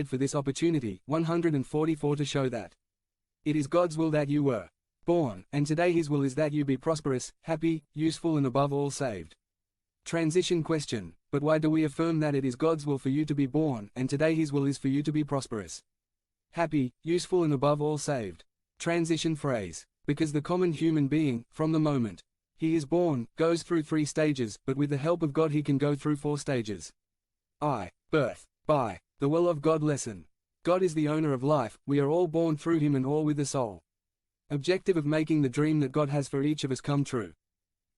for this opportunity, 144 to show that it is God's will that you were born, and today His will is that you be prosperous, happy, useful and above all saved. Transition question: but why do we affirm that it is God's will for you to be born, and today His will is for you to be prosperous, happy, useful and above all saved? Transition phrase: because the common human being, from the moment he is born, goes through 3 stages, but with the help of God he can go through 4 stages. Birth. By the will of God lesson. God is the owner of life, we are all born through Him and all with the sole objective of making the dream that God has for each of us come true.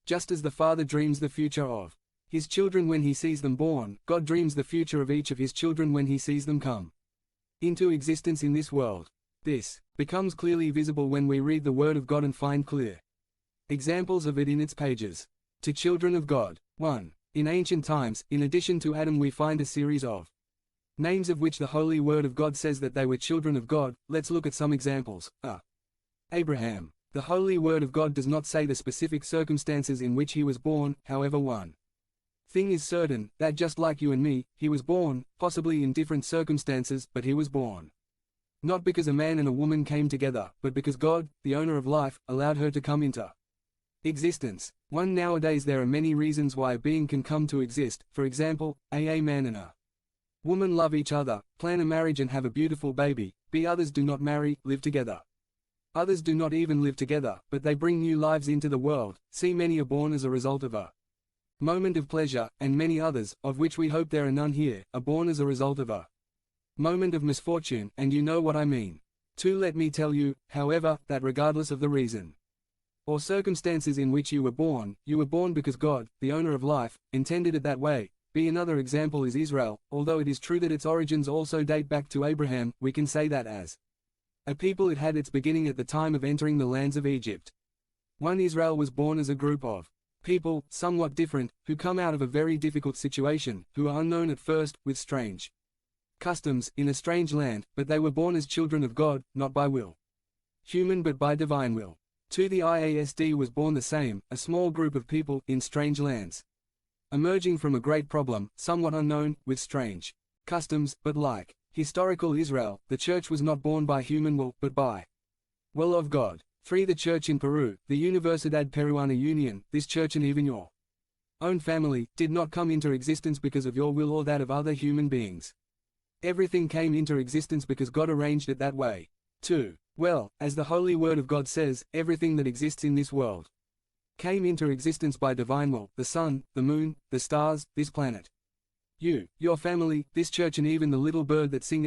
Just as the Father dreams the future of His children when He sees them born, God dreams the future of each of His children when He sees them come into existence in this world. This becomes clearly visible when we read the Word of God and find clear examples of it in its pages. To children of God. 1. In ancient times, in addition to Adam we find a series of names of which the Holy Word of God says that they were children of God. Let's look at some examples. Abraham. The Holy Word of God does not say the specific circumstances in which he was born, however one thing is certain, that just like you and me, he was born, possibly in different circumstances, but he was born. Not because a man and a woman came together, but because God, the owner of life, allowed her to come into existence. 1. Nowadays there are many reasons why a being can come to exist. For example, a man and a woman love each other, plan a marriage and have a beautiful baby. B. Others do not marry, live together. Others do not even live together, but they bring new lives into the world. C. Many are born as a result of a moment of pleasure, and many others, of which we hope there are none here, are born as a result of a moment of misfortune, and you know what I mean. 2. Let me tell you, however, that regardless of the reason or circumstances in which you were born because God, the owner of life, intended it that way. B. Another example is Israel. Although it is true that its origins also date back to Abraham, we can say that as a people it had its beginning at the time of entering the lands of Egypt. 1. Israel was born as a group of people, somewhat different, who come out of a very difficult situation, who are unknown at first, with strange customs, in a strange land, but they were born as children of God, not by will human but by divine will. 2. The IASD was born the same, a small group of people, in strange lands, emerging from a great problem, somewhat unknown, with strange customs, but like historical Israel, the Church was not born by human will, but by will of God. 3. The Church in Peru, the Universidad Peruana Union, this church and even your own family, did not come into existence because of your will or that of other human beings. Everything came into existence because God arranged it that way. 2. Well, as the Holy Word of God says, everything that exists in this world came into existence by divine will: the sun, the moon, the stars, this planet, you, your family, this church and even the little bird that sing every